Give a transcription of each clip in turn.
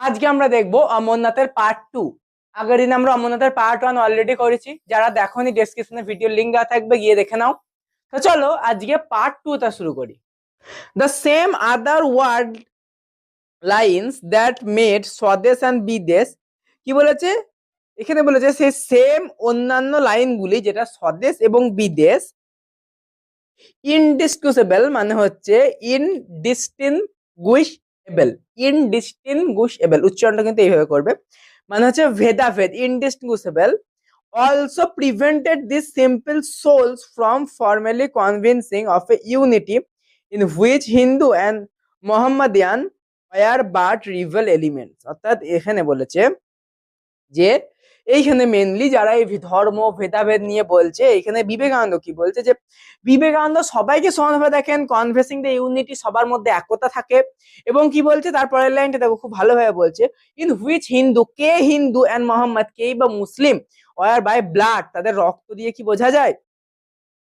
আজকে আমরা দেখবো অমরনাথের পার্ট 2। আগের দিন আমরা অমরনাথের পার্ট 1 অলরেডি করেছি, যারা দেখোনি ডেসক্রিপশনে ভিডিও লিঙ্ক দেওয়া থাকবে, গিয়ে দেখে নাও। তো চলো আজকে পার্ট 2 টা শুরু করি। The same other word lines that made swadesh and bidesh, কি বলেছে এখানে? বলেছে সেই সেম অন্যান্য লাইনগুলি যেটা স্বদেশ এবং বিদেশ, ইনডিসকিউসেবল মানে হচ্ছে ইনডিস্টিংগুইশেবল। ইনডিস্টিংগুইশেবল উচ্চারণটা কিন্তু এইভাবে করবে, মানে হচ্ছে ভেদাভেদ, ইনডিস্টিংগুইশেবল। Also prevented these simple souls from formally convincing of a unity in which Hindu and Mohammedan were but rival elements। অর্থাৎ এখানে বলেছে যে এইখানে মেনলি যারা এই ধর্ম ভেদাভেদ নিয়ে বলছে, এইখানে বিবেকানন্দ কি বলছে যে বিবেকানন্দ সবাইকে সমানভাবে দেখেন, কনফেসিং দ্য ইউনিটি, সবার মধ্যে একতা থাকে। এবং কি বলছে তারপরের লাইনটা দেখো, খুব ভালোভাবে বলছে, in which Hindu, K Hindu, and Mohammad, কেই বা মুসলিম, ওয়ার বাই ব্লাড, তাদের রক্ত দিয়ে কি বোঝা যায়,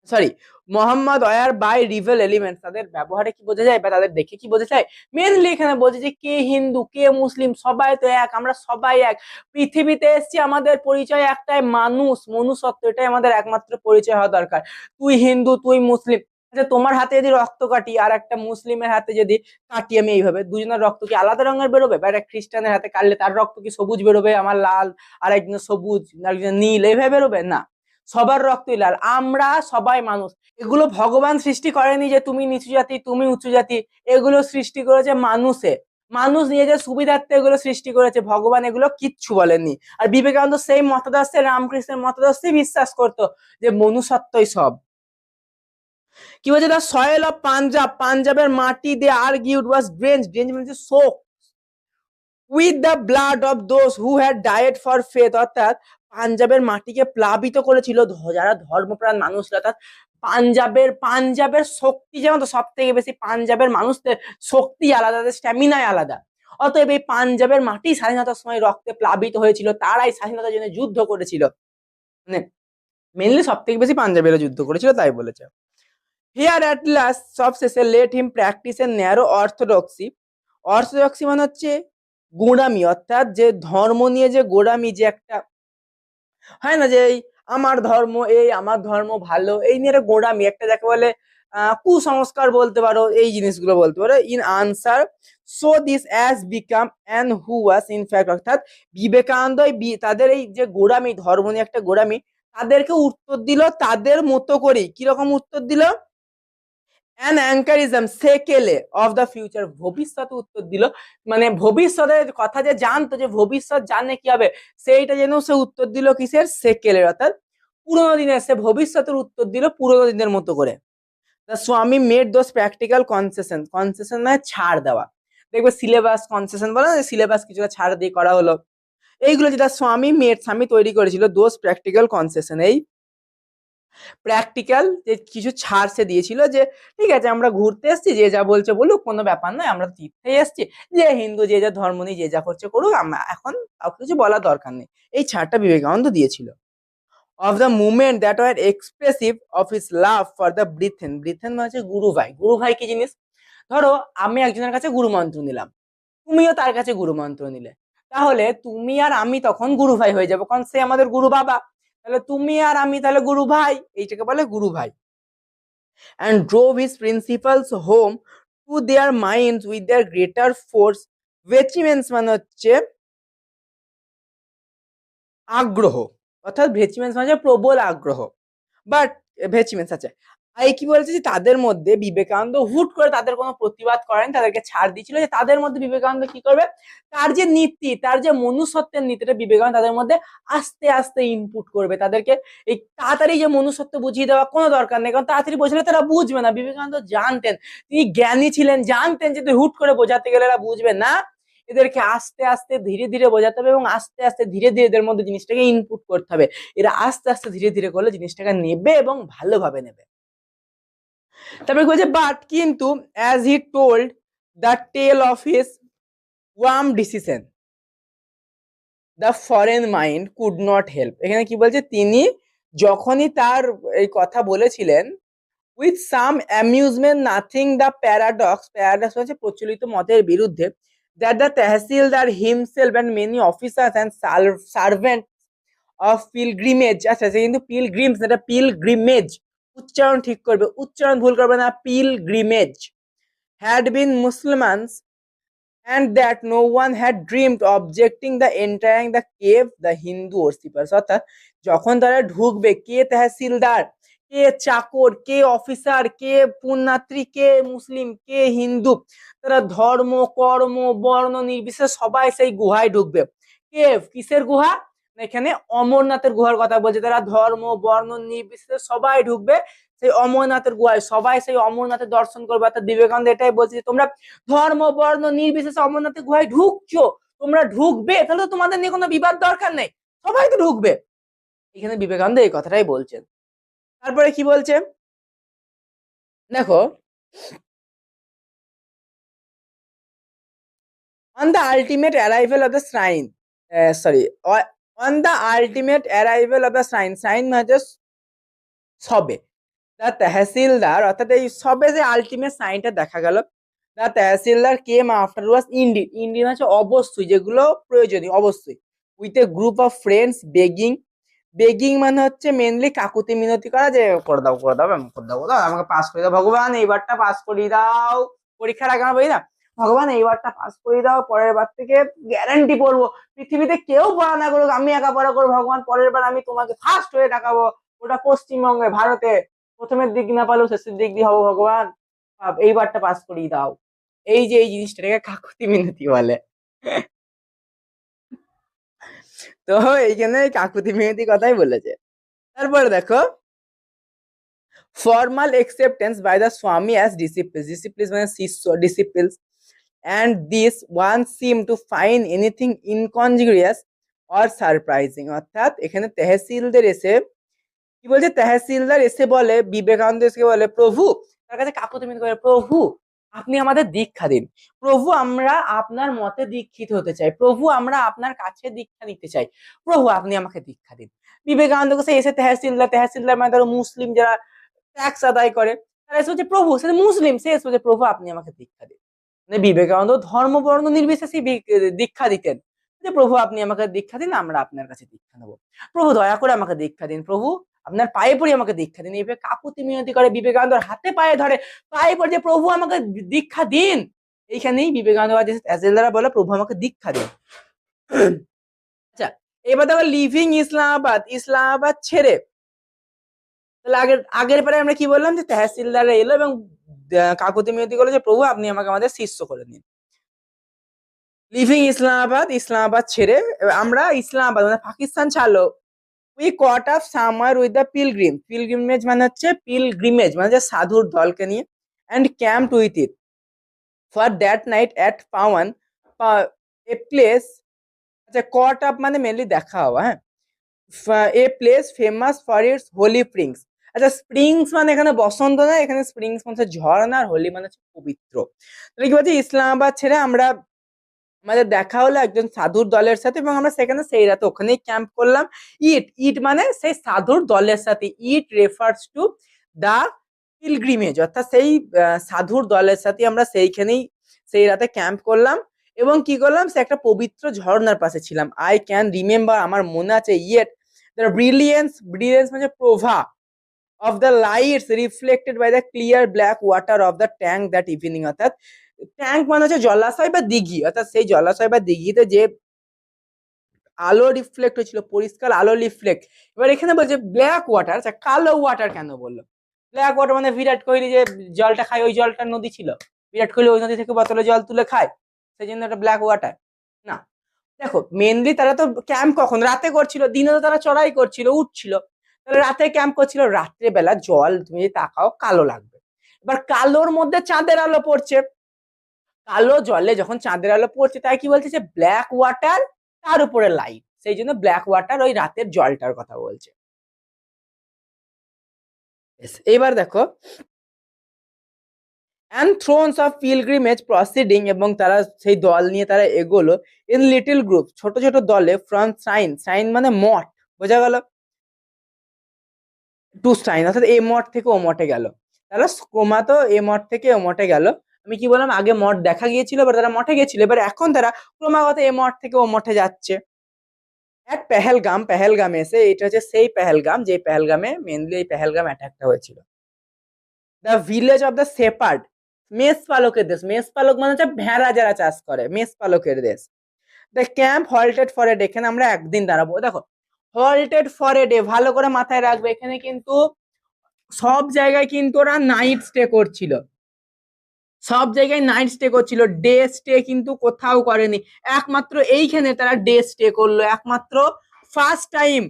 sorry, Mohammed war by rival element, তাদের ব্যবহারে কি বোঝা যায় বা তাদের দেখে কি বোঝা যায়। মেনলি এখানে বলছে যে কে হিন্দু কে মুসলিম সবাই তো এক, আমরা সবাই এক, পৃথিবীতে এসেছি, আমাদের পরিচয় একটাই, মানুষ, মনুষ্যত্ব, এটাই আমাদের একমাত্র পরিচয় হওয়া দরকার। তুই হিন্দু তুই মুসলিম, আচ্ছা তোমার হাতে যদি রক্ত কাটি আর একটা মুসলিমের হাতে যদি কাটি আমি এইভাবে, দুজনের রক্ত কি আলাদা রঙের বেরোবে? বা একটা খ্রিস্টানের হাতে কাটলে তার রক্ত কি সবুজ বেরোবে, আমার লাল, আর একজনের সবুজ, আরেকজনের নীল, এইভাবে বেরোবে না, সবার রক্তই লাল, আমরা সবাই মানুষ। এগুলো ভগবান সৃষ্টি করেনি যে তুমি নিচু জাতি তুমি উঁচু জাতি, এগুলো সৃষ্টি করেছে মানুষে, মানুষ নিজেদের সুবিধার্থে এগুলো সৃষ্টি করেছে, ভগবান এগুলো কিচ্ছু বলেননি। আর বিবেকানন্দ সেই মতাদর্শে, রামকৃষ্ণের মতাদর্শে বিশ্বাস করতো যে মনুষ্যত্বই সব। কি বলছে, দা সয়েল অফ পাঞ্জাব, পাঞ্জাবের মাটি দে আর্গিউড ওয়াজ ড্রেঞ্চড, ড্রেঞ্চ মানে soak, with the blood of those who had died for faith, অর্থাৎ পাঞ্জাবের মাটিকে প্লাবিত করেছিল যারা ধর্মপ্রাণ মানুষরা। অর্থাৎ পাঞ্জাবের শক্তি যেমন, তো সব থেকে বেশি পাঞ্জাবের মানুষদের শক্তি আলাদা, তাদের স্ট্যামিনাই আলাদা। অতএব এই পাঞ্জাবের মাটি স্বাধীনতার সময় রক্তে প্লাবিত হয়েছিল, তারাই স্বাধীনতার জন্য যুদ্ধ করেছিল, মানে মেনলি সব থেকে বেশি পাঞ্জাবের যুদ্ধ করেছিল, তাই বলেছে। হিয়ার অ্যাট লাস্ট, সবশেষে, লেট হিম প্র্যাকটিস এ ন্যারো অর্থোডক্সি। অর্থোডক্সি মানে হচ্ছে গোঁড়ামি, অর্থাৎ যে ধর্ম নিয়ে যে গোঁড়ামি, যে একটা হয় না যে এই আমার ধর্ম, এই আমার ধর্ম ভালো, এই নিয়ে একটা গোঁড়ামি, একটা যাকে বলে কুসংস্কার বলতে পারো, এই জিনিসগুলো বলতে পারো। In answer, so this as become an who was in fact, অর্থাৎ বিবেকানন্দ তাদের এই যে গোঁড়ামি, ধর্ম নিয়ে একটা গোঁড়ামি, তাদেরকে উত্তর দিল তাদের মতো করেই। কিরকম উত্তর দিল? অ্যান অ্যাঙ্কারিজম সেকেলে অফ দ্য ফিউচার, ভবিষ্যতে উত্তর দিল, মানে ভবিষ্যতের কথা যে জানতো, যে ভবিষ্যৎ জানে কি হবে, সেইটা যেন সে উত্তর দিল কিসের? সেকেলের, অর্থাৎ পুরোনো দিনের, সে ভবিষ্যতের উত্তর দিল পুরোনো দিনের মতো করে। দ্য স্বামী made those practical concession, concession মানে ছাড় দেওয়া, দেখবে সিলেবাস কনসেশন বলে, সিলেবাস কিছুটা ছাড় দিয়ে করা হলো, এইগুলো যেটা স্বামী মেড, স্বামী তৈরি করেছিল, দোজ প্র্যাকটিক্যাল কনসেশন, এই প্র্যাকটিক্যাল যে কিছু ছাড় সে দিয়েছিল, যে ঠিক আছে আমরা ঘুরতে এসেছি, যে যা বলছে বলুক, কোনো ব্যাপার নয়, আমরা তীর্থে এসেছি, যে হিন্দু যে যা ধর্ম নিয়ে যে যা করছে করুক, আমরা এখন কাউকে কিছু বলার দরকার নেই, এই ছাড়টা বিবেকানন্দ দিয়েছিল। Of the movement that were expressive of his love for the brethren, brethren মানে হচ্ছে গুরু ভাই। গুরু ভাই কি জিনিস? ধরো আমি একজনের কাছে গুরু মন্ত্র নিলাম, তুমিও তার কাছে গুরু মন্ত্র নিলে, তাহলে তুমি আর আমি তখন গুরু ভাই হয়ে যাবো, কারণ সে আমাদের গুরু বাবা, তাহলে তুমি আর আমি তাহলে গুরু ভাই, এইটাকে বলে গুরু ভাই। and drove his principles home to their minds with their greater force. vehemence মানে হচ্ছে আগ্রহ, অর্থাৎ ভেচিমেন্স মানে হচ্ছে প্রবল আগ্রহ, বাট ভেচিমেন্স আছে। এই কি বলছে যে তাদের মধ্যে বিবেকানন্দ হুট করে তাদের কোনো প্রতিবাদ করেন, তাদেরকে ছাড় দিয়েছিল, যে তাদের মধ্যে বিবেকানন্দ কি করবে, তার যে নীতি, তার যে মনুষ্যত্বের নীতিটা বিবেকানন্দ তাদের মধ্যে আস্তে আস্তে ইনপুট করবে, তাদেরকে এই তাড়াতাড়ি যে মনুষ্যত্ব বুঝিয়ে দেওয়া কোনো দরকার নেই, কারণ তাড়াতাড়ি বোঝালে তারা বুঝবে না। বিবেকানন্দ জানতেন, তিনি জ্ঞানী ছিলেন, জানতেন যে তুই হুট করে বোঝাতে গেলে এরা বুঝবে না, এদেরকে আস্তে আস্তে ধীরে ধীরে বোঝাতে হবে, এবং আস্তে আস্তে ধীরে ধীরে এদের মধ্যে জিনিসটাকে ইনপুট করতে হবে, এরা আস্তে আস্তে ধীরে ধীরে করলে জিনিসটাকে নেবে এবং ভালোভাবে নেবে। তারপরে বলছে বাট কিন্তু as he told the tale of his warm decision, the foreign mind could not help. এখানে কি বলছে, তিনি যখনই তার এই কথা বলেছিলেন, with some amusement nothing the paradox, paradox হচ্ছে প্রচলিত মতের বিরুদ্ধে, that the Tehsildar himself and many officers and servants of pilgrimage, আচ্ছা সে কিন্তু পিলগ্রিমস এটা পিলগ্রিমেজ, উচ্চারণ ঠিক করবে, উচ্চারণ ভুল করবে না, pilgrimage, had been Muslimans, and that no one had dreamed objecting the entering the cave the Hindu worshippers, অর্থাৎ যখন তারা ঢুকবে, কে তহসিলদার, কে চাকর, কে অফিসার, কে পুণ্যাত্রী, কে মুসলিম, কে হিন্দু, তারা ধর্ম কর্ম বর্ণ নির্বিশেষে সবাই সেই গুহায় ঢুকবে। কেভ কিসের গুহা? এখানে অমরনাথের গুহার কথা বলছে। তারা ধর্ম বর্ণ নির্বিশেষে সবাই ঢুকবে সেই অমরনাথের গুহায়, সবাই সেই অমরনাথের দর্শন করবে। অর্থাৎ বিবেকানন্দ এটাই বলছে যে তোমরা ধর্ম বর্ণ নির্বিশেষে অমরনাথের গুহায় ঢুকছো, তোমরা ঢুকবে, তাহলে তো তোমাদের নিয়ে কোনো বিবাদ দরকার নেই, সবাই তো ঢুকবে। এখানে বিবেকানন্দ এই কথাটাই বলছেন। তারপরে কি বলছে দেখো, on the ultimate arrival of the shrine, sorry, on the ultimate arrival of the shrine, shrine মানে সবে, দা তহসিলদার, অর্থাৎ এই সবে যে আলটিমেট সাইনটা দেখা গেল, দা তহসিলদার কেম আফটারওয়ার্ডস ইন্ডিড, ইন্ডিড হচ্ছে অবশ্যই, যেগুলো প্রয়োজনীয় অবশ্যই, with a group of friends begging, begging মানে হচ্ছে মেনলি কাকুতি মিনতি করা, যে করে দাও করে দাও করে দাও, আমাকে পাস করে দাও ভগবান, এইবারটা পাস করিয়ে দাও, পরীক্ষার আগে আমার বলি না, ভগবান এইবারটা পাস করিয়ে দাও, পরের বার থেকে গ্যারান্টি পড়বো, পৃথিবীতে কেউ পড়া না করুক, আমি একা পড়া করবো, ভগবান পরের বার আমি তোমাকে ফার্স্ট হয়ে দেখাবো, ওটা পশ্চিমবঙ্গে ভারতে, প্রথমের দিক না পারলেও শেষের দিক দিয়ে হবো, ভগবান এইবারটা পাস করিয়ে দাও। এই যে এই জিনিসটাকে কাকুতি মিনতি বলে। তো এইখানে কাকুতি মিনতি কথাই বলেছে। তারপরে দেখো, formal acceptance by the Swami as disciples, disciples মানে শিষ্য, disciples, and this one seem to find anything incongruous or surprising, অর্থাৎ এখানে তহসিলদার এসে কি বলছে, তহসিলদার এসে বলে, বিবেকানন্দ এসে বলে, প্রভু তার কাছে কাকুতি মিনতি করে, প্রভু আপনি আমাদের দীক্ষা দিন, প্রভু আমরা আপনার মতে দীক্ষিত হতে চাই, প্রভু আমরা আপনার কাছে দীক্ষা নিতে চাই, প্রভু আপনি আমাকে দীক্ষা দিন। বিবেকানন্দ কাছে এসে তহসিলদার, তহসিলদার মানে ধরো মুসলিম যারা ট্যাক্স আদায় করে, তারা এসে বলছে প্রভু, সে মুসলিম, সে এসে বলছে প্রভু আপনি আমাকে দীক্ষা দিন। মানে বিবেকানন্দ ধর্ম বর্ণ নির্বিশেষে দীক্ষা দিতেন, যে প্রভু আপনি আমাকে দীক্ষা দিন, আমরা আপনার কাছে দীক্ষা নেবো, প্রভু দয়া করে আমাকে দীক্ষা দিন, প্রভু আপনার পায়ে পড়ে আমাকে দীক্ষা দিন। এইভাবে কাকুতি মিনতি করে, বিবেকানন্দর হাতে পায়ে ধরে, পায়ে পড়ে, যে প্রভু আমাকে দীক্ষা দিন। এইখানেই বিবেকানন্দ তহসিলদার বলে প্রভু আমাকে দীক্ষা দিন। আচ্ছা, এবার দেখো লিভিং ইসলামাবাদ, ইসলামাবাদ ছেড়ে, তাহলে আগের পারে আমরা কি বললাম, যে তহসিলদার এলো এবং কাকুতি মিনতি করলো যে প্রভু আপনি আমাকে আমাদের শিষ্য করে নিন। লিভিং ইসলামাবাদ, ইসলামাবাদ ছেড়ে আমরা ইসলামাবাদ মানে পাকিস্তান ছাড়লো, we caught up summer with the pilgrim, pilgrimage মানে হচ্ছে পিলগ্রিমেজ মানে যে সাধুর দলকে নিয়ে, and camped with it for that night at Pawan, a place, আচ্ছা কট আপ মানে মেনলি দেখা হওয়া, হ্যাঁ, a place famous for its holy springs, আচ্ছা স্প্রিংস মানে এখানে বসন্ত না, এখানে স্প্রিংস মানে ঝর্ণা, আর হোলি মানে হচ্ছে পবিত্র। তাহলে কি বলছি, ইসলামাবাদ ছেড়ে আমরা, আমাদের দেখা হলো একজন সাধুর দলের সাথে, এবং আমরা সেখানে সেই রাতে ওখানেই ক্যাম্প করলাম। ইট, ইট মানে সেই সাধুর দলের সাথে, it refers to the pilgrimage, অর্থাৎ সেই সাধুর দলের সাথে আমরা সেইখানেই সেই রাতে ক্যাম্প করলাম, এবং কি করলাম, সে একটা পবিত্র ঝর্ণার পাশে ছিলাম। আই ক্যান রিমেম্বার, আমার মনে আছে, ইয়েট দ্য ব্রিলিয়েন্স, ব্রিলিয়েন্স মানে প্রভা, of the lights reflected by the clear black water of the tank that evening, অর্থাৎ ট্যাঙ্ক মানে হচ্ছে জলাশয় বা দিঘি, অর্থাৎ সেই জলাশয় বা দিঘিতে যে আলো রিফ্লেক্ট হয়েছিল, পরিষ্কার আলো রিফ্লেক্ট। এবার এখানে বলছে ব্ল্যাক ওয়াটার, আচ্ছা কালো ওয়াটার কেন বললো? ব্ল্যাক ওয়াটার মানে বিরাট কোহলি যে জলটা খায়, ওই জলটার নদী ছিল, বিরাট কোহলি ওই নদী থেকে বোতলে জল তুলে খায়, সেই জন্য একটা ব্ল্যাক ওয়াটার না। দেখো মেনলি তারা তো ক্যাম্প কখন রাতে করছিল, দিনে তো তারা চড়াই করছিল, উঠছিল, তাহলে রাতে ক্যাম্প করছিল, রাত্রে বেলা জল তুমি যদি তাকাও কালো লাগবে। এবার কালোর মধ্যে চাঁদের আলো পড়ছে, কালো জলে যখন চাঁদের আলো পড়ছে, তাই কি বলছে, যে ব্ল্যাক ওয়াটার তার উপরে লাইট, সেই জন্য ব্ল্যাক ওয়াটার ওই রাতের জলটার কথা বলছে। এবার দেখো, and thrones of pilgrimage proceeding, এবং তারা সেই দল নিয়ে তারা এগোলো, in little group, ছোট ছোট দলে, from shrine, shrine মানে মঠ, বোঝা গেল, টু shrine, অর্থাৎ এ মঠ থেকে ও মঠে গেল, তারা ক্রমাত এ মঠ থেকে ও মঠে গেল, আমি কি বললাম, আগে মঠ দেখা গিয়েছিল, এবার তারা মঠে গিয়েছিল, এবার এখন তারা ক্রমাগত এই মঠ থেকে ও মঠে যাচ্ছে। এক পেহেলগামে এসে, এটা হচ্ছে সেই পেহেলগাম যে পেহেলগামে মেনলি এই পেহেলগাম অ্যাটাকটা হয়েছিল। The village of the shepherd, মেষ পালকের দেশ, মেষ পালক মানে হচ্ছে ভেড়া যারা চাষ করে, মেষ পালকের দেশ। The camp halted for a day, এখানে আমরা একদিন দাঁড়াবো। দেখো হল্টেড ফর এ ডে ভালো করে মাথায় রাখবে, এখানে কিন্তু সব জায়গায় কিন্তু ওরা নাইট স্টে করছিল, সব জায়গায় নাইট স্টে করছিল, ডে স্টে কিন্তু কোথাও করেনি। একমাত্র এইখানে তারা ডে স্টে করলো, একমাত্র ফার্স্ট টাইম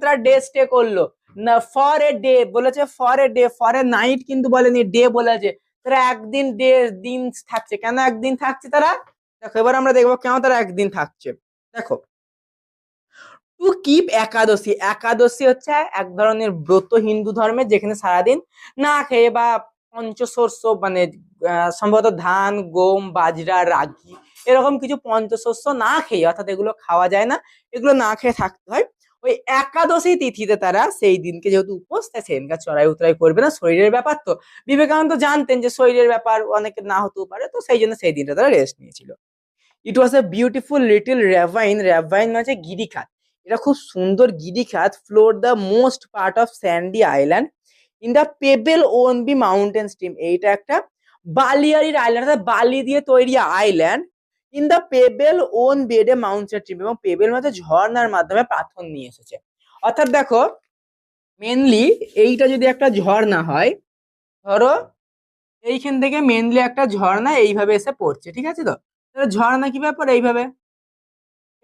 তারা ডে স্টে করলো না। ফর এ ডে বলেছে, for a day, for a night কিন্তু বলেনি, ডে বলেছে। তারা একদিন দিন থাকছে। কেন একদিন থাকছে তারা? দেখো এবার আমরা দেখবো কেন তারা একদিন থাকছে। দেখো, টু কিপ একাদশী, একাদশী হচ্ছে এক ধরনের ব্রত হিন্দু ধর্মে, যেখানে সারাদিন না খেয়ে বা পঞ্চশস্য মানে সম্ভবত ধান, গম, বাজরা, রাগি এরকম কিছু পঞ্চশস্য না খেয়ে, অর্থাৎ এগুলো খাওয়া যায় না, এগুলো না খেয়ে থাকতে হয়। ওই একাদশী তিথিতে তারা সেই দিনকে যেহেতু উপোস, তাই সেদিনকার চড়াই উতরাই করবে না, শরীরের ব্যাপার তো। বিবেকানন্দ জানতেন যে শরীরের ব্যাপার অনেকে না হতেও পারে, তো সেই জন্য সেই দিনটা তারা রেস্ট নিয়েছিল। ইট ওয়াজ এ বিউটিফুল লিটল র্যাভাইন, র্যাভাইন মানে গিরিখাত, এটা খুব সুন্দর গিরিখাত, floor the most part of sandy island in the pebble ওনবি মাউন্টেন স্ট্রিম, এইটা একটা বালিয়ারির আইল্যান্ড, অর্থাৎ বালি দিয়ে তৈরি island. In the pebble own বেডে মাউন্টেন স্ট্রিম, এবং পেবেল মানে ঝর্ণার মাধ্যমে পাথর নিয়ে এসেছে। অর্থাৎ দেখো মেনলি এইটা যদি একটা ঝর্ণা হয়, ধরো এইখান থেকে মেনলি একটা ঝর্ণা এইভাবে এসে পড়ছে, ঠিক আছে? তো ঝর্ণা কিভাবে পড়ে? এইভাবে,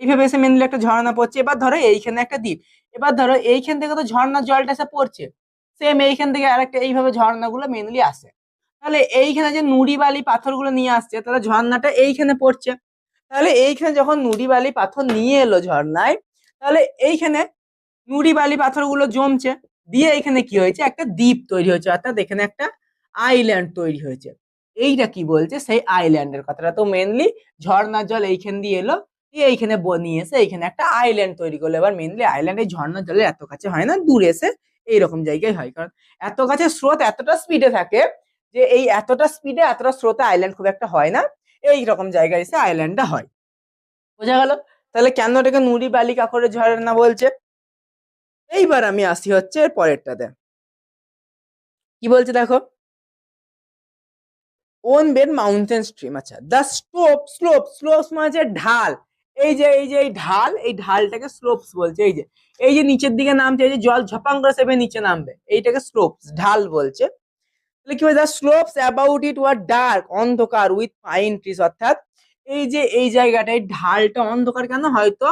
এইভাবে এসে মেনলি একটা ঝর্ণা পড়ছে। এবার ধরো এইখানে একটা দ্বীপ, এবার ধরো এইখান থেকে তো ঝর্ণার জলটা এসে পড়ছে, সেম এইখান থেকে আরেকটা, এইভাবে ঝর্ণাগুলো মেনলি আসে। তাহলে এইখানে যে নুড়ি বালি পাথরগুলো নিয়ে আসছে, তাহলে ঝর্ণাটা এইখানে পড়ছে। তাহলে এইখানে যখন নুড়ি বালি পাথর নিয়ে এলো ঝর্ণায়, তাহলে এইখানে নুড়ি বালি পাথরগুলো জমছে, দিয়ে এখানে কি হয়েছে, একটা দ্বীপ তৈরি হয়েছে, অর্থাৎ এখানে একটা আইল্যান্ড তৈরি হয়েছে। এইটা কি বলছে, সেই আইল্যান্ডের কথাটা। তো মেনলি ঝর্ণার জল এইখান দিয়ে এলো, দিয়ে এইখানে নিয়ে এসে এইখানে একটা আইল্যান্ড তৈরি করলো। এবার মেনলি আইল্যান্ড এই ঝর্ণার জলের এত কাছে হয় না, দূরে এসে এইরকম জায়গায় হয়, কারণ এত কাছে স্রোত এতটা স্পিডে থাকে যে এই এতটা স্পিডে এতটা স্রোতে আইল্যান্ড খুব একটা হয় না, এইরকম জায়গায় এসে আইল্যান্ডটা হয়। বোঝা গেল? তাহলে কেন এটাকে নুড়ি বালি কাকরের ঝর্ণা বলছে। এইবার আমি আসি হচ্ছে পরেরটাতে, কি বলছে দেখো, ওন বেড মাউন্টেন স্ট্রিম। আচ্ছা, দ্য স্লোপস মানে ঢাল, এই ঢাল, এই ঢালটাকে স্লোপস বলছে। এই যে নিচের দিকে নামছে, এই যে জল ঝপাং করে সেভাবে নিচে নামবে, এইটাকে স্লোপস, ঢাল বলছে। তাহলে কি বলছে, the slopes about it were dark, অন্ধকার, উইথ পাইন ট্রিজ, অর্থাৎ এই যে এই জায়গাটা, এই ঢালটা অন্ধকার কেন? হয়তো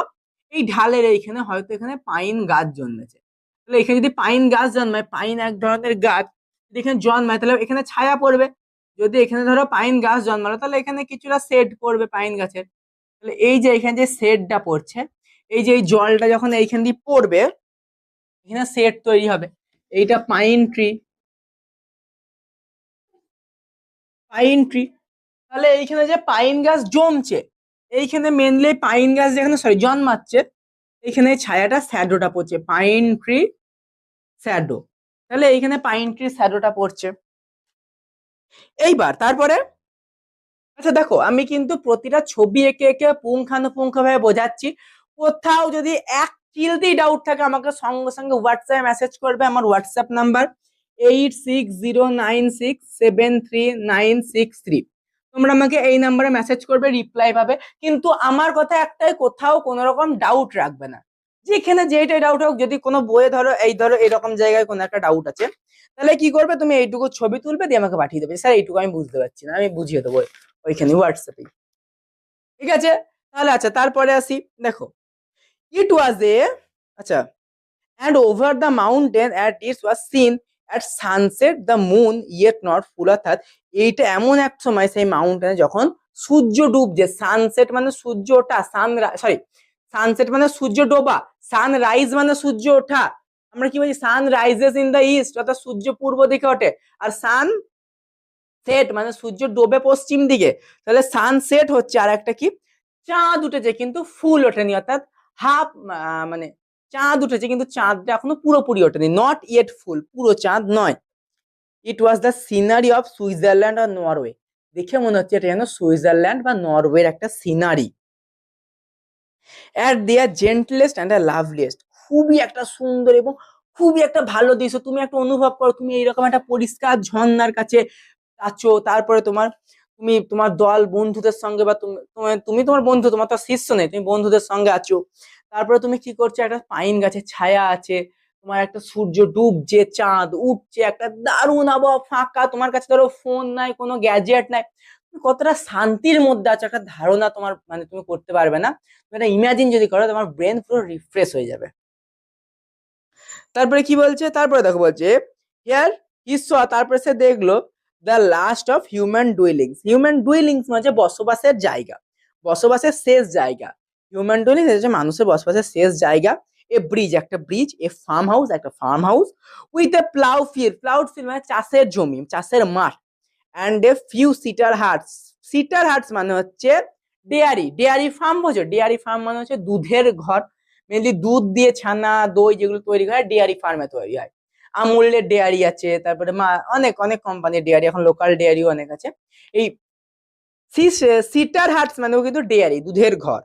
এই ঢালের এইখানে হয়তো এখানে পাইন গাছ জন্মেছে। তাহলে এখানে যদি পাইন গাছ জন্মায়, পাইন এক ধরনের গাছ, যদি এখানে জন্মায় তাহলে এখানে ছায়া পড়বে। যদি এখানে ধরো পাইন গাছ জন্মালো, তাহলে এখানে কিছুটা শেড পড়বে পাইন গাছের। তাহলে এই যে এখানে যে শেডটা পড়ছে, এই যে এই জলটা যখন এইখান দিয়ে পড়বে, এখানে শেড তৈরি হবে। এইটা পাইন ট্রি, পাইন ট্রি। তাহলে এইখানে যে পাইন গাছ জমছে, এইখানে মেনলি পাইন গাছ যেখানে জন্মাচ্ছে, এইখানে ছায়াটা শ্যাডোটা পড়ছে, পাইন ট্রি শ্যাডো। তাহলে এইখানে পাইন ট্রি শ্যাডোটা পড়ছে। এইবার তারপরে, আচ্ছা দেখো আমি কিন্তু প্রতিটা ছবি এঁকে এঁকে পুঙ্খানুপুঙ্খ ভাবে বোঝাচ্ছি। কোথাও যদি এক চিলতেই ডাউট থাকে, আমাকে সঙ্গে সঙ্গে হোয়াটসঅ্যাপে মেসেজ করবে। আমার হোয়াটসঅ্যাপ নাম্বার 8609673963। তোমরা আমাকে এই নাম্বারে মেসেজ করবে, রিপ্লাই পাবে। কিন্তু আমার কথা একটাই, কোথাও কোনো রকম ডাউট রাখবে না, যেখানে যেটাই ডাউট হোক। যদি কোনো বইয়ে ধরো এরকম জায়গায় কোনো একটা ডাউট আছে, তাহলে কি করবে, তুমি এইটুকু ছবি তুলবে, দিয়ে আমাকে পাঠিয়ে দেবে, স্যার এইটুকু আমি বুঝতে পারছি না, আমি বুঝিয়ে দেবো ওইখানে হোয়াটসঅ্যাপে। ঠিক আছে? তাহলে আচ্ছা তারপরে আসি, দেখো ইট ওয়াজ এ, আচ্ছা, and over the mountain at it was seen at sunset the moon yet not full, অর্থাৎ এইটা এমন এক সময় সেই মাউন্টেনে যখন সূর্য ডুবছে, সানসেট মানে সূর্য ওঠা, সানসেট মানে সূর্য ডোবা, সানরাইজ মানে সূর্য ওঠা। আমরা কি বলছি, sun rises in the east, অর্থাৎ সূর্য পূর্ব দিকে ওঠে, আর সান সেট মানে সূর্য ডোবে পশ্চিম দিকে। তাহলে সানসেট হচ্ছে, আর একটা কি, চাঁদ উঠেছে কিন্তু ফুল ওঠেনি, অর্থাৎ হাফ, মানে চাঁদ উঠেছে কিন্তু চাঁদটা এখনো পুরোপুরি ওঠেনি, নট ইয়েট ফুল, পুরো চাঁদ নয়। It was the scenery of Switzerland আর নরওয়ে। দেখে মনে হচ্ছে এটা যেন সুইজারল্যান্ড বা নরওয়ের একটা scenery. At their gentlest and loveliest, খুবই একটা সুন্দর এবং খুবই একটা ভালো দৃশ্য। তুমি একটা অনুভব করো, তুমি এইরকম একটা পরিষ্কার ঝর্ণার কাছে আছো, তারপরে তুমি তোমার দল বন্ধুদের সঙ্গে বা তুমি তোমার বন্ধু, তোমার তো শিষ্য নেই, তুমি বন্ধুদের সঙ্গে আছো, তারপরে তুমি কি করছো, একটা পাইন গাছের ছায়া আছে, তোমার একটা সূর্য ডুবছে, চাঁদ উঠছে, একটা দারুণ আবহাওয়া, ফাঁকা, তোমার কাছে ধরো ফোন নাই, কোনো গ্যাজেট নাই, তুমি কতটা শান্তির মধ্যে আছো একটা ধারণা তোমার মানে তুমি করতে পারবে না। তুমি একটা ইমাজিন যদি করো, তোমার ব্রেন পুরো রিফ্রেশ হয়ে যাবে। তারপরে কি বলছে, তারপরে দেখো বলছে হিয়ার হি স, তারপরে সে দেখলো the last of human dwellings. Human dwellings মানে বসবাসের জায়গা, বসবাসের শেষ জায়গা। হিউম্যান ডুইলিংস হচ্ছে মানুষের বসবাসের শেষ জায়গা। এ ব্রিজ, একটা ব্রিজ, এ ফার্ম হাউস, একটা farm house, with a plough field, plough field মানে চাষের জমি, চাষের মাঠ, and a few seater huts. Seater huts মানে হচ্ছে ডেয়ারি, ডেয়ারি ফার্ম, বোঝো, ডেয়ারি ফার্ম মানে হচ্ছে দুধের ঘর, মেনলি দুধ দিয়ে ছানা দই যেগুলো তৈরি হয় ডেয়ারি ফার্মে তৈরি হয়। আমুলের ডেয়ারি আছে, তারপরে অনেক অনেক কোম্পানির ডেয়ারি, এখন লোকাল ডেয়ারিও অনেক আছে। এই সিটার হাটস মানেও কিন্তু ডেয়ারি, দুধের ঘর।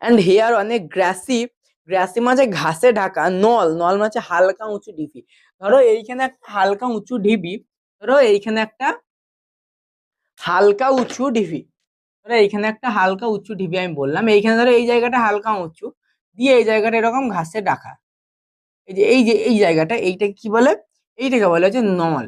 অ্যান্ড হেয়ার অনেক গ্রাসি, গ্রাসি মানে ঘাসে ঢাকা, নল, নল মানে হালকা উঁচু ঢিপি। ধরো এইখানে একটা হালকা উঁচু ঢিপি, ধরো এইখানে একটা হালকা উঁচু ঢিপি, ধরো এইখানে একটা হালকা উঁচু ঢিপি আমি বললাম, এইখানে ধরো এই জায়গাটা হালকা উঁচু দিয়ে এই জায়গাটা এরকম ঘাসে ঢাকা, এই যে এই জায়গাটা, এইটা কি বলে, এইটাকে বলে হচ্ছে নল।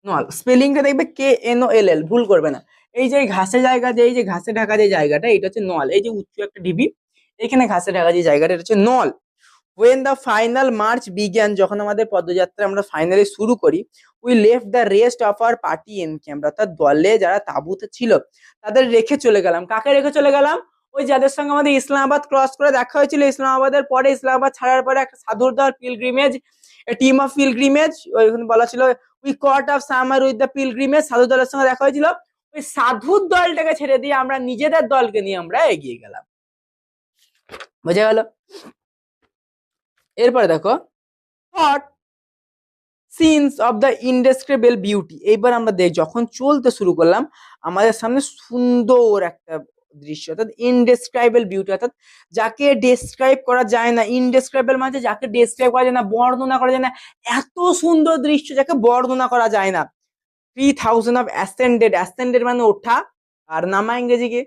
নল স্পেলিংটা দেখবে KNOLL, ভুল করবে না। এই যে ঘাসের জায়গা, যে এই যে ঘাসে ঢাকা যে জায়গাটা, এটা হচ্ছে নল। এই যে উঁচু একটা ঢিবি, এখানে ঘাসে ঢাকা যে জায়গাটা, এটা হচ্ছে নল। ওয়েন দ্য ফাইনাল মার্চ বিজ্ঞান, যখন আমাদের পদযাত্রা আমরা ফাইনালি শুরু করি, we left the rest of our party in camp, অর্থাৎ দলে যারা তাঁবুতে ছিল তাদের রেখে চলে গেলাম। কাকে রেখে চলে গেলাম? ওই যাদের সঙ্গে আমাদের ইসলামাবাদ ক্রস করে দেখা হয়েছিল, ইসলামাবাদের পরে, ইসলামাবাদ ছাড়ার পরে একটা সাধুর দল পিলগ্রিমেজ, টিম অফ পিলগ্রিমেজ, ওইখানে বলা ছিল we caught of summer with the pilgrimage, সাধু দলের সঙ্গে দেখা হয়েছিল। ওই সাধুর দলটাকে ছেড়ে দিয়ে আমরা নিজেদের দলকে নিয়ে আমরা এগিয়ে গেলাম। বোঝা গেল? এরপরে দেখো thought scenes of the indescribable beauty. এইবার আমরা যখন চলতে শুরু করলাম, আমাদের সামনে সুন্দর একটা দৃশ্য, অর্থাৎ ইনডেসক্রাইবেল বিউটি, অর্থাৎ যাকে ডেসক্রাইব করা যায় না। ইনডেসক্রাইবেল মানে যাকে ডেসক্রাইব করা যায় না, বর্ণনা করা যায় না, এত সুন্দর দৃশ্য যাকে বর্ণনা করা যায় না। 3000 অফ অ্যাসেন্ডেড, অ্যাসেন্ডেড মানে ওঠা, আর নামা ইংরেজি কি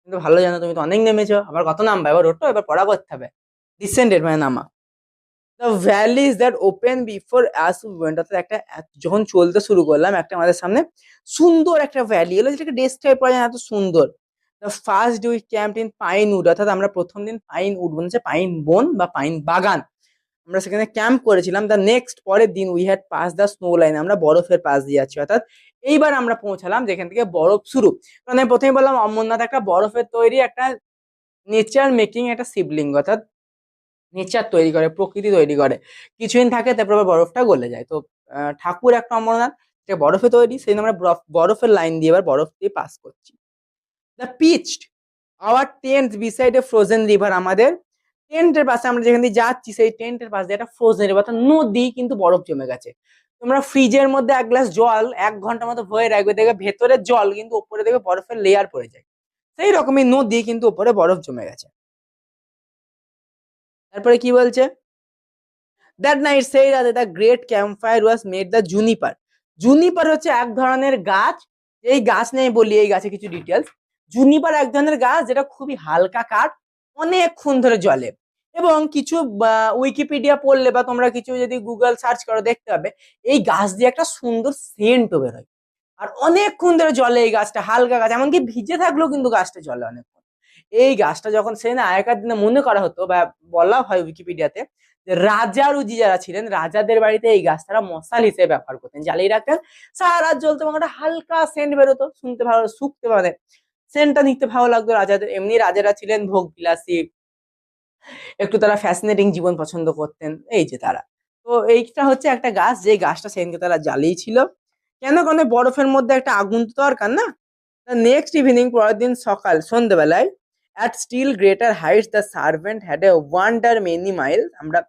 কিন্তু ভালো জানো, তুমি তো অনেক নেমেছো, আবার কত নামবা, এবার ওঠো, এবার পড়া করতে হবে। ডিসেন্ডেড মানে নামা। The valleys that open before us we went, অর্থাৎ একটা যখন চলতে শুরু করলাম, একটা আমাদের সামনে সুন্দর একটা ভ্যালি এলো, যেটাকে ডেসক্রাইব করা যায় না, এত সুন্দর। The first we camp in pine wood, অর্থাৎ আমরা প্রথম দিন পাইন উড মানে পাইন বন বা পাইন বাগান, আমরা সেখানে ক্যাম্প করেছিলাম। দ্য নেক্সট, পরের দিন we had pass the snow line, আমরা বরফের পাশ দিয়ে যাচ্ছি, অর্থাৎ এইবার আমরা পৌঁছালাম যেখান থেকে বরফ শুরু। কারণ আমি প্রথমে বললাম অমরনাথ একটা বরফের তৈরি একটা নেচার মেকিং একটা শিবলিঙ্গ, অর্থাৎ নেচার তৈরি করে, প্রকৃতি তৈরি করে, কিছুদিন থাকে তারপর আবার বরফটা গলে যায়। তো ঠাকুর একটা অমরনাথ, যেটা বরফে তৈরি, সেই আমরা বরফের লাইন দিয়ে এবার বরফ দিয়ে পাস করছি। The pitched our tent beside a frozen river, আমাদের টেন্টের পাশে আমরা যেখান দিয়ে যাচ্ছি সেই টেন্টের পাশে একটা ফ্রোজেন রিভার, অর্থাৎ নদী কিন্তু বরফ জমে গেছে। তোমরা ফ্রিজের মধ্যে এক গ্লাস জল 1 ঘন্টার মতো ভরে রাখবে, দেখবে ভেতরের জল কিন্তু উপরে দেখবে বরফের লেয়ার পড়ে যায়, সেই রকমই নদী কিন্তু উপরে বরফ জমে গেছে। তারপরে কি বলছে, দ্যাট নাইট সেই রাতে the great camp fire was made the Juniper. Juniper হচ্ছে এক ধরনের গাছ, এই গাছ নিয়ে বলি, এই গাছে কিছু ডিটেলস। জুনিপার এক ধরনের গাছ যেটা খুবই হালকা কাঠ, অনেকক্ষণ ধরে জ্বলে, এবং কিছু উইকিপিডিয়া পড়লে বা তোমরা কিছু যদি গুগল সার্চ করো দেখতে পাবে এই গাছ দিয়ে একটা সুন্দর সেন্টও বেরোয়, আর অনেকক্ষণ ধরে জ্বলে এই গাছটা, হালকা গাছ, এমনকি ভিজে থাকলেও কিন্তু গাছটা জ্বলে অনেকক্ষণ। এই গাছটা যখন সে না আগেকার দিনে মনে করা হতো বা বলা হয় উইকিপিডিয়াতে, যে রাজা রুজি যারা ছিলেন, রাজাদের বাড়িতে এই গাছ তারা মশাল হিসেবে ব্যবহার করতেন, জ্বালিয়ে রাখতেন, সারা রাত জ্বলতো, এবং একটা হালকা সেন্ট বেরোতো, শুনতে ভালো, শুকতে মানে সেন্টটা নিতে ভালো লাগতো রাজাদের। এমনি রাজারা ছিলেন ভোগ বিলাসী, একটু তারা ফ্যাসিনেটিং জীবন পছন্দ করতেন, এই যে তারা। তো এইটা হচ্ছে একটা গাছ, যে গাছটা সেদিনকে তারা জ্বালিয়েছিল। কেন, কারণ বরফের মধ্যে একটা আগুন তো দরকার না। নেক্সট ইভিনিং, পরের দিন সকাল সন্ধ্যেবেলায়, at still greater heights the servant had a wander many mile, আমরা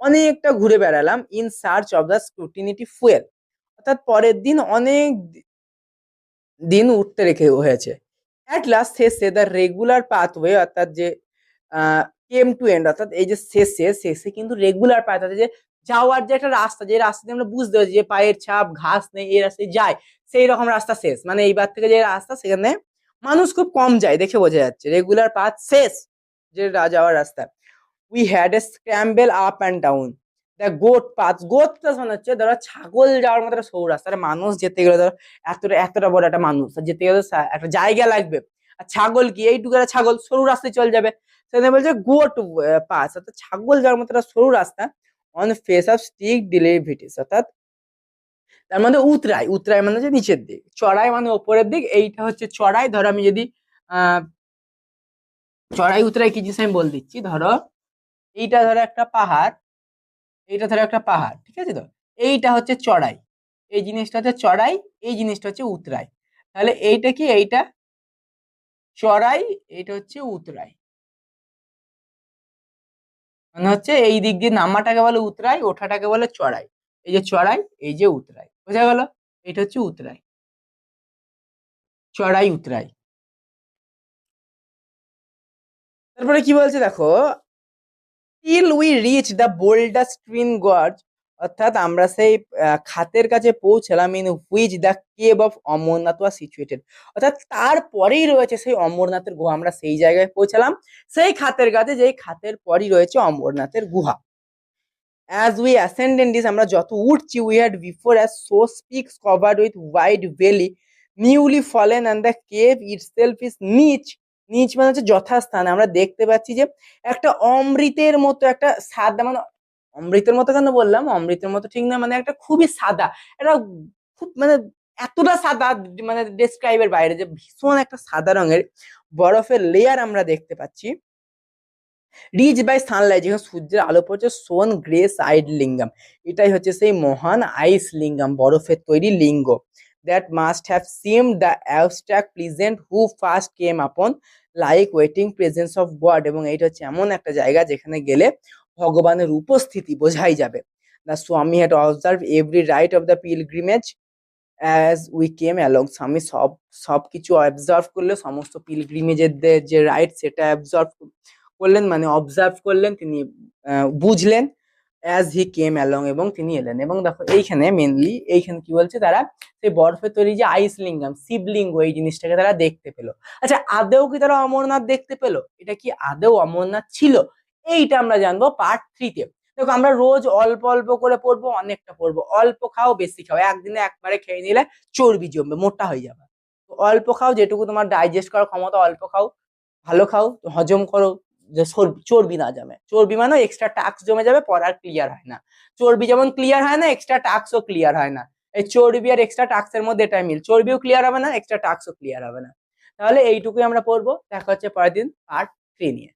অনেকটা ঘুরে বেড়ালাম, in search of the scrutiny fuel, অর্থাৎ পরের দিন অনেক দিন উঠতে রেখে হয়েছে। অ্যাট লাস্ট শেষে দ্য রেগুলার পাথওয়ে অর্থাৎ যে কেম টু এন্ড অর্থাৎ এই যে শেষে কিন্তু রেগুলার পাথ অর্থাৎ যে যাওয়ার যে একটা রাস্তা, যে রাস্তাতে আমরা বুঝতে পারছি যে পায়ের ছাপ ঘাস নেই এই রাস্তায় যায়, সেই রকম রাস্তা শেষ, মানে এইবার থেকে যে রাস্তা সেখানে মানুষ খুব কম যায় দেখে বোঝা যাচ্ছে। রেগুলার পাথ শেষ, যে যাওয়ার রাস্তা। We had a scramble up and down the goat path মানে হচ্ছে ধরো ছাগল যাওয়ার মতো একটা সরু রাস্তা, মানুষ যেতে গেলে ধরো এতটা বড় একটা মানুষ যেতে গেলে একটা জায়গা লাগবে, আর ছাগল কি এইটুকু একটা ছাগল সরু রাস্তায় চলে যাবে, সেখানে বলছে গোট পাস অর্থাৎ ছাগল যাওয়ার মতো একটা সরু রাস্তা, অন ফেস অফ স্টিক ডিলিভিটিস অর্থাৎ তার মধ্যে উতরাই মানে হচ্ছে নিচের দিক, চড়াই মানে ওপরের দিক, এইটা হচ্ছে চড়াই। ধরো আমি যদি আহ চড়াই উতরাই কি জিনিস আমি বল দিচ্ছি, ধরো এইটা ধরো একটা পাহাড়, এইটা ধরো একটা পাহাড়, ঠিক আছে, তো এইটা হচ্ছে চড়াই, এই জিনিসটা হচ্ছে চড়াই, এই জিনিসটা হচ্ছে উতরাই। তাহলে এইটা কি, এইটা চড়াই, এইটা হচ্ছে উতরাই, মানে হচ্ছে এই দিক দিয়ে নামাটাকে বলে উতরাই, ওঠাটাকে বলে চড়াই। এই যে চড়াই, এই যে উতরাই, বোঝা গেল? এটা হচ্ছে উতরাই, চড়াই উতরাই। তারপরে কি বলছে দেখো, till we reach the boulder twin gorge অর্থাৎ আমরা সেই খাতের কাছে পৌঁছলাম, in which the cave of Amarnath was situated অর্থাৎ তারপরেই রয়েছে সেই অমরনাথের গুহা, আমরা সেই জায়গায় পৌঁছালাম, সেই খাতের কাছে, যেই খাতের পরই রয়েছে অমরনাথের গুহা। অ্যাজ উই অ্যাসেন্ড দিস আমরা যত উঠছি, we had before as so speaks covered with white valley newly fallen and the cave itself is নিচ, নিচ মানে হচ্ছে যথাস্থান, আমরা দেখতে পাচ্ছি যে একটা অমৃতের মতো একটা সাদা, মানে অমৃতের মতো কেন বললাম, অমৃতের মতো ঠিক না, মানে একটা খুবই সাদা, একটা খুব মানে এতটা সাদা, মানে ডেসক্রাইবের বাইরে, যে ভীষণ একটা সাদা রঙের বরফের লেয়ার আমরা দেখতে পাচ্ছি, রিচ বাই সানলাইট, যেখানে সূর্যের আলো পড়ছে, সোন গ্রে সাইড লিঙ্গাম, এটাই হচ্ছে সেই মহান আইস লিঙ্গাম, বরফের তৈরি লিঙ্গ, that must have seem the abstract pleasant who first came upon like waiting presence of God, এবং এইটা হচ্ছে এমন একটা জায়গা যেখানে গেলে ভগবানের উপস্থিতি বোঝাই যাবে। দ্য স্বামী had observe every right of the pilgrimage as we came along, স্বামী সবকিছু অবজার্ভ করলে, সমস্ত পিলগ্রিমেজের যে রাইট সেটা অবজার্ভ করলেন, মানে অবজার্ভ করলেন, তিনি বুঝলেন, অ্যাজ হি কেম অ্যালং এবং তিনি এলেন। এবং দেখো এইখানে মেনলি এইখানে কি বলছে, তারা সেই বরফের তৈরি যে আইস লিঙ্গাম, শিবলিঙ্গ, এই জিনিসটাকে তারা দেখতে পেলো। আচ্ছা আদেও কি তারা অমরনাথ দেখতে পেলো, এটা কি আদেও অমরনাথ ছিল, এইটা আমরা জানবো পার্ট 3-তে। দেখো আমরা রোজ অল্প অল্প করে পড়বো, অনেকটা পড়বো, অল্প খাও বেশি খাও, একদিনে একবারে খেয়ে নিলে চর্বি জমবে, মোটা হয়ে যাবে। তো অল্প খাও, যেটুকু তোমার ডাইজেস্ট করার ক্ষমতা, অল্প খাও, ভালো খাও, হজম করো, যে চর্বি না জমে, চর্বি মানে এক্সট্রা টাস্ক জমে যাবে, পর আর ক্লিয়ার হয় না। চর্বি যেমন ক্লিয়ার হয় না, এক্সট্রা টাস্কও ক্লিয়ার হয় না। এই চর্বি আর এক্সট্রা টাস্কের মধ্যে এটাই মিল, চর্বিও ক্লিয়ার হবে না, এক্সট্রা টাস্কও ক্লিয়ার হবে না। তাহলে এইটুকুই আমরা পড়বো, দেখা হচ্ছে পরের দিন পার্ট 3 নিয়ে।